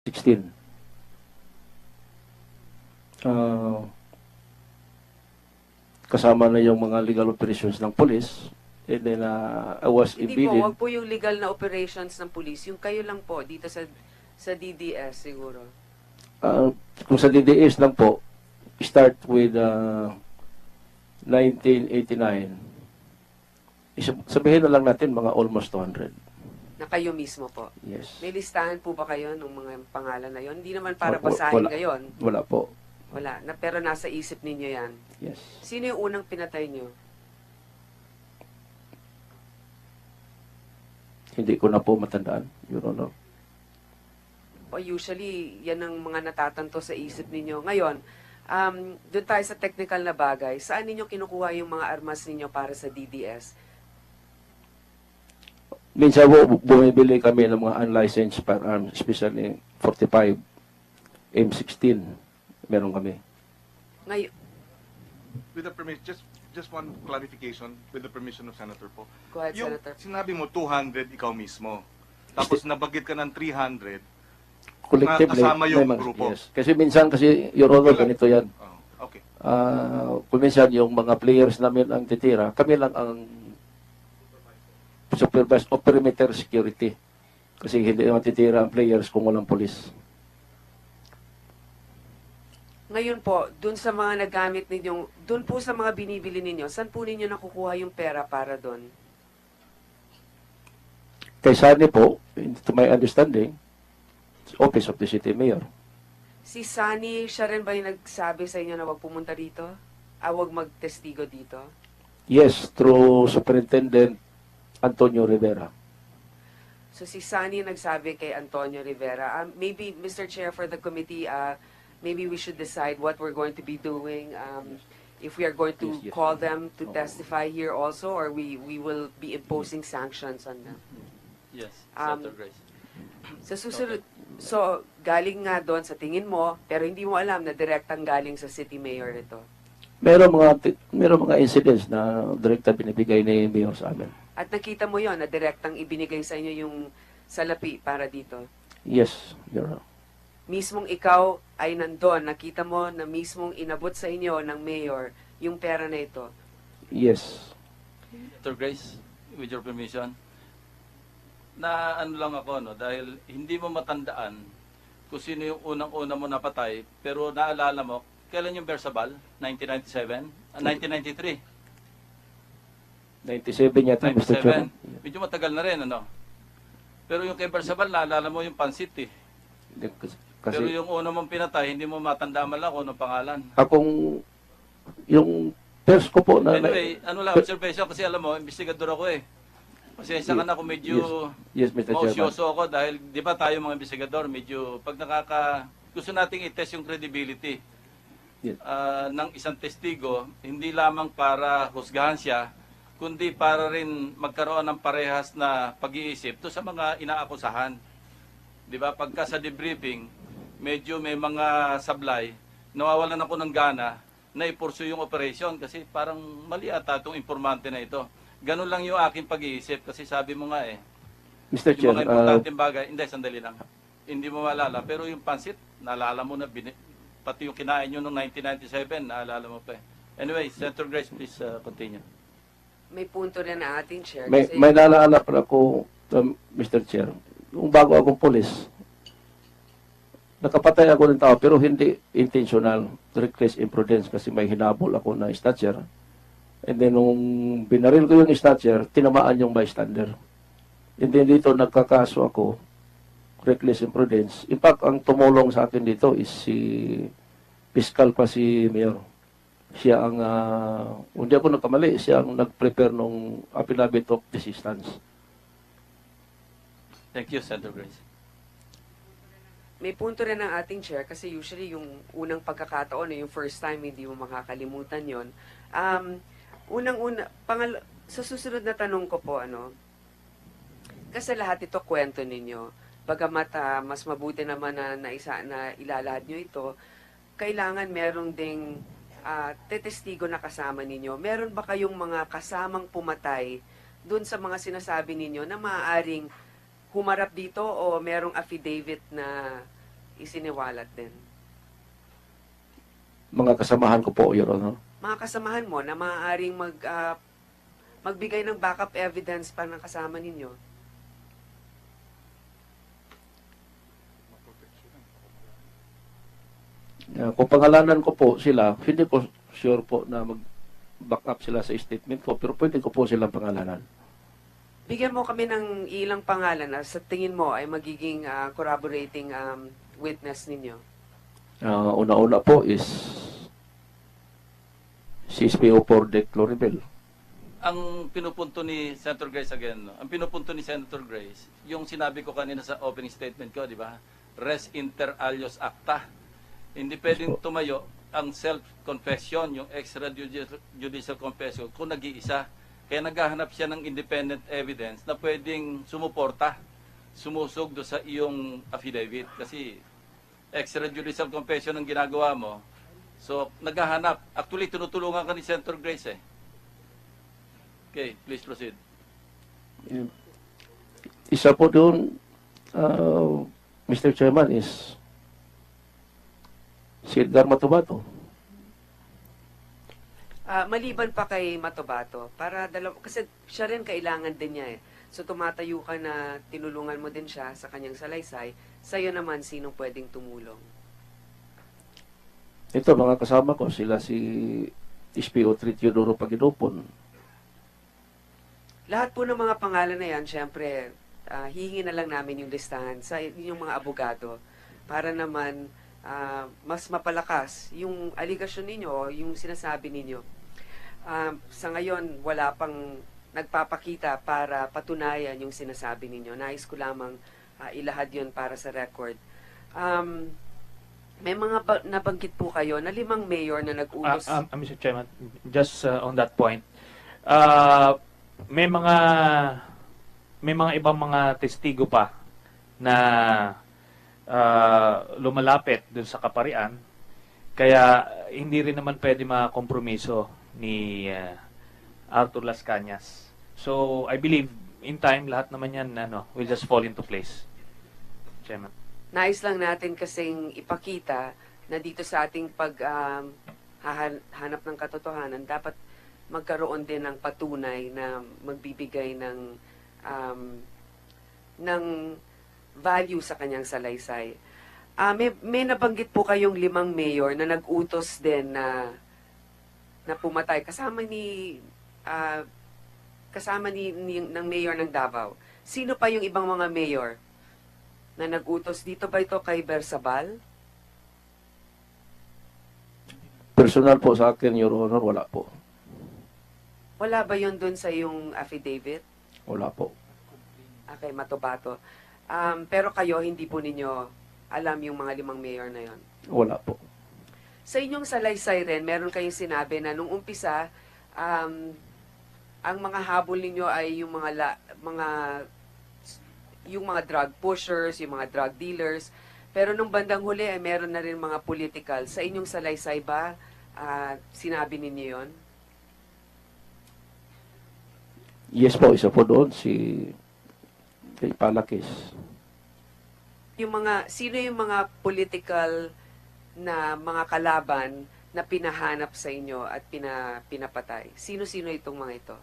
16. Kasama na yung mga legal operations ng police. And then I was Hindi po, embedded. wag po yung legal na operations ng police. Yung kayo lang po, dito sa DDS siguro. Kung sa DDS lang po, start with 1989. Sabihin na lang natin mga almost 200. Na kayo mismo po. Yes. May listahan po ba kayo ng mga pangalan na yon? Hindi naman para Wala- basahin wala. ngayon. Wala po. Wala. Pero nasa isip ninyo yan. Yes. Sino yung unang pinatay nyo? Hindi ko na po matandaan, Your Honor. O usually, yan ang mga natatanto sa isip ninyo. Ngayon, doon tayo sa technical na bagay. Saan ninyo kinukuha yung mga armas ninyo para sa DDS? Minsan po, bumibili kami ng mga unlicensed firearms, especially 45, M16. Meron kami. Ngayon, With the permission, just one clarification with the permission of Senator po. go ahead, Yung Senator. sinabi mo 200 ikaw mismo. Tapos nabagit ka ng 300. Collectively, Kasama yung may mga- grupo. Yes. Kasi minsan, Your Honor, ganito yan. Oh, okay. Kung minsan yung mga players namin ang titira, kami lang ang supervise o perimeter security. Kasi hindi naman titira ang players kung walang police. Ngayon po, dun sa mga nagamit ninyong, dun po sa mga binibili ninyo, saan po ninyo nakukuha yung pera para dun? Kay Sani po, to my understanding, Office of the City Mayor. Si Sunny, siya rin ba yung nagsabi sa inyo na wag pumunta dito? Wag magtestigo dito? Yes, through Superintendent Antonio Rivera. So si Sunny nagsabi kay Antonio Rivera. Maybe, Mr. Chair, for the committee, maybe we should decide what we're going to be doing. If we are going to Yes, yes. call them to testify here also, or we will be imposing sanctions on them. Yes, Um, Senator Grace. Sa susunod, so galing nga doon sa tingin mo, pero hindi mo alam na direktang galing sa city mayor ito. Merong mga incidents na direkta binibigay ni Mayor sa amin. At nakita mo yon na direktang ibinigay sa inyo yung salapi para dito. Yes, Your Honor. Mismong ikaw ay nandun, nakita mo na mismong inabot sa inyo ng mayor yung pera na ito. Yes. Senator Grace, with your permission, na ano lang ako, no, dahil hindi mo matandaan kung sino yung unang-una mo napatay, pero naalala mo, kailan yung Bersabal? 1997? 1993? 97 yata, Mr. Chairman. 97? Medyo matagal na rin, ano? Pero yung kay Bersabal, naalala mo yung Pansit, eh. Kasi Pero yung una mong pinatay, hindi mo matandaan man lang kung anong pangalan. akong, yung first ko po na... Anyway, ano lang, observation, kasi alam mo, investigador ako eh. Pasensya ka na kung medyo Yes, Mr. Chairman. mausyoso ako dahil di ba tayo mga investigador, medyo pag gusto nating i-test yung credibility Yes. ng isang testigo, hindi lamang para husgahan siya, kundi para rin magkaroon ng parehas na pag-iisip to sa mga inaakusahan. Di ba? Pagka sa debriefing, medyo may mga sablay, nawawalan ako ng gana na i-pursue yung operation kasi parang mali ata itong informante na ito. Ganun lang yung aking pag-iisip kasi sabi mo nga eh, Mr. yung Chair, mga importanteng bagay, hindi, sandali lang. Hindi mo maalala, pero yung pansit, naalala mo na, pati yung kinain nyo noong 1997, naalala mo pa eh. Anyway, Senator Grace, please continue. May punto rin na ating chair. may, kasi- may naalala pa ako, Mr. Chair, yung bago akong pulis, nakapatay ako ng tao pero hindi intentional, reckless imprudence kasi may hinabol ako na snatcher. And then nung binaril ko yung snatcher, tinamaan yung bystander. And then dito nagkakaso ako, reckless imprudence. In fact, ang tumulong sa akin dito is si Fiscal pa si Mayor. Siya ang, hindi ako nagkamali, siya ang nag-prepare ng affidavit of desistance. Thank you, Senator Grace. May punto rin ang ating chair kasi usually yung unang pagkakataon, yung first time, hindi mo makakalimutan yon. Sa susunod na tanong ko po, kasi lahat ito kwento ninyo. Bagamat mas mabuti naman na ilalahad nyo ito, kailangan merong ding tetestigo na kasama ninyo. Meron ba kayong mga kasamang pumatay dun sa mga sinasabi ninyo na maaaring humarap dito o merong affidavit na isiniwalat din? Mga kasamahan ko po, Your Honor. Mga kasamahan mo na maaaring magbigay ng backup evidence pa ng kasama ninyo? Kung pangalanan ko po sila, hindi ko sure po na mag-back up sila sa statement ko, pero pwede ko po silang pangalanan. Bigyan mo kami ng ilang pangalan na sa tingin mo ay magiging corroborating witness ninyo. Una-una po is si SPO4 de Cloribel. Ang pinupunto ni Senator Grace again, no? Ang pinupunto ni Senator Grace, yung sinabi ko kanina sa opening statement ko, di ba? Res inter alios acta. Hindi pwedeng tumayo ang self-confession, yung extrajudicial confession, kung nag-iisa. Kaya naghahanap siya ng independent evidence na pwedeng sumuporta, sumusog do sa iyong affidavit. Kasi extrajudicial confession ang ginagawa mo. So, naghahanap. Actually, tinutulungan ka ni Senator Grace eh. Okay, please proceed. Isa po doon, Mr. Chairman, is si Edgar Matubato. Maliban pa kay Matobato, kasi siya rin kailangan din niya eh. So tumatayo ka na tinulungan mo din siya sa kanyang salaysay, sa'yo naman sinong pwedeng tumulong? Ito, mga kasama ko, sila si SPO3 Teodoro Pagidopon. Lahat po ng mga pangalan na yan, syempre, hihingi na lang namin yung listahan sa inyong mga abogado para naman mas mapalakas yung aligasyon ninyo o yung sinasabi ninyo. Sa ngayon, wala pang nagpapakita para patunayan yung sinasabi ninyo. Nais ko lamang ilahad yun para sa record. May mga nabanggit po kayo na 5 mayor na nag-utos. Mr. Chairman, just on that point, may mga ibang mga testigo pa na lumalapit dun sa kaparian, kaya hindi rin naman pwede makompromiso ni Arthur Las Cañas. So I believe in time lahat naman yan will just fall into place. Chairman. Nais lang natin kasing ipakita na dito sa ating hanap ng katotohanan, dapat magkaroon din ng patunay na magbibigay ng value sa kanyang salaysay. May nabanggit po kayong 5 mayor na nag-utos din na pumatay kasama ng mayor ng Davao. Sino pa yung ibang mga mayor na nag-utos dito? Ba ito kay Bersabal? Personal po sa akin, Your Honor, wala po. Wala ba yun dun sa yung affidavit? Wala po. Okay, Matobato. Pero kayo, hindi po ninyo alam yung mga 5 mayor na yon. Wala po. Sa inyong salaysay rin, meron kayong sinabi na nung umpisa, ang mga habol ninyo ay yung mga drug pushers, yung mga drug dealers. Pero nung bandang huli ay meron na rin mga political. Sa inyong salaysay ba, sinabi ninyo yon? Yes po, isa po doon, si kay Palakis. Sino yung mga political na mga kalaban na pinahanap sa inyo at pinapatay? Sino-sino itong mga ito?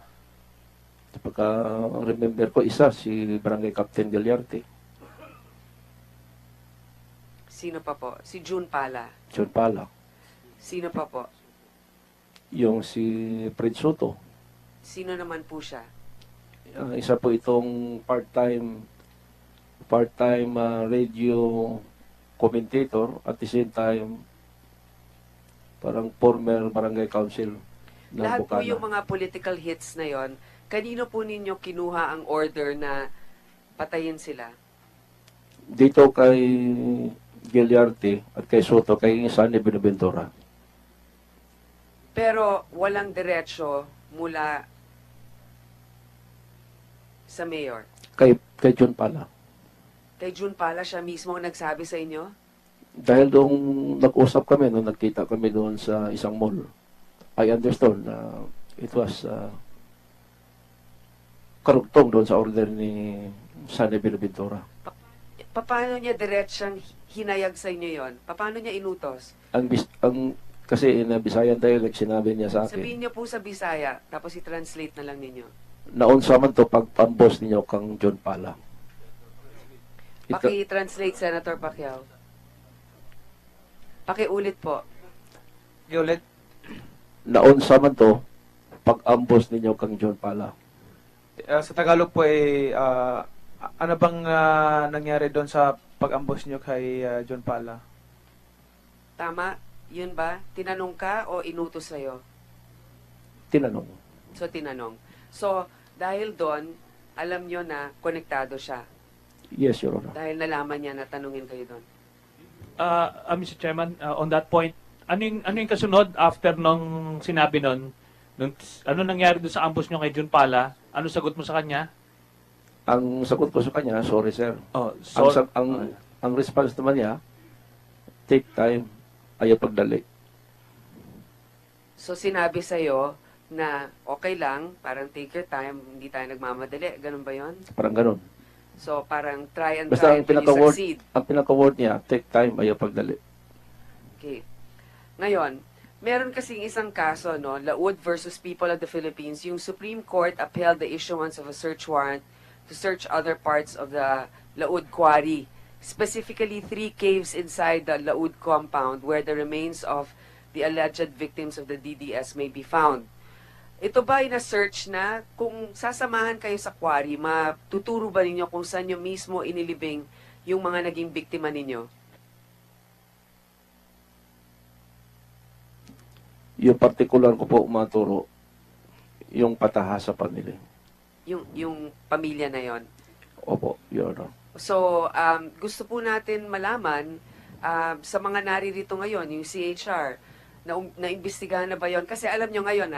Pagka-remember ko, isa, si Barangay Captain Galyarte. Sino pa po? Si June Pala. John Palak. Sino pa po? Yung si Fred Soto. Sino naman po siya? Isa po itong part-time radio commentator, at the same time parang former barangay council ng Lahat po Bukana. yung mga political hits na yon, kanino po ninyo kinuha ang order na patayin sila? Dito kay Galyarte at kay Soto, kay Sunny Benaventura. Pero walang diretsyo mula sa mayor. Kay John Pala. Kay June Pala, siya mismo ang nagsabi sa inyo? Dahil doon nag-usap kami, nung nagkita kami doon sa isang mall, I understood na it was karugtong doon sa order ni Sunny Benaventura. paano niya diretsang hinayag sa inyo yon? Paano niya inutos? Kasi in a Visayan dialect, sinabi niya sa akin, Sabihin niyo po sa Bisaya, tapos i-translate na lang ninyo. naunsa man to pagpambos ninyo kang John Pala. Ito, Paki-translate, Senator Pacquiao. Paki-ulit po. Ulit. naunsa man to pag-ambos ninyo kang John Pala. Sa Tagalog po ano bang nangyari doon sa pag-ambush nyo kay John Pala? Tama? Yun ba? Tinanong ka o inutos sa'yo? Tinanong. So, tinanong. So, dahil doon, alam nyo na konektado siya. Yes, Your Honor. Dahil nalaman niya na tanungin kayo doon. Mr. Chairman, on that point, ano yung kasunod after nung sinabi nun, ano nangyari doon sa ambush nyo kay John Pala? Ano sagot mo sa kanya? Ang sagot ko sa kanya, sorry sir. Oh, Ang response naman niya, take time, ayaw pagdali. So, sinabi sa'yo na okay lang, parang take your time, hindi tayo nagmamadali. Ganun ba yon? Parang ganun. So, parang try and Basta try ang until you pinaka-word, succeed. ang pinaka-word niya, take time, ayaw pagdali. Okay. Ngayon, meron kasing isang kaso, no, Laud versus People of the Philippines. Yung Supreme Court upheld the issuance of a search warrant to search other parts of the Laud Quarry. Specifically, 3 caves inside the Laud compound where the remains of the alleged victims of the DDS may be found. Ito ba ay na-search na? Kung sasamahan kayo sa quarry, matuturo ba ninyo kung saan nyo mismo inilibing yung mga naging biktima ninyo? Yung particular ko po maturo, yung patahasa pa nila. Yung pamilya na yon. Opo, Your Honor. So, gusto po natin malaman sa mga naririto ngayon, yung CHR, naimbestigahan na ba yon? Kasi alam nyo ngayon,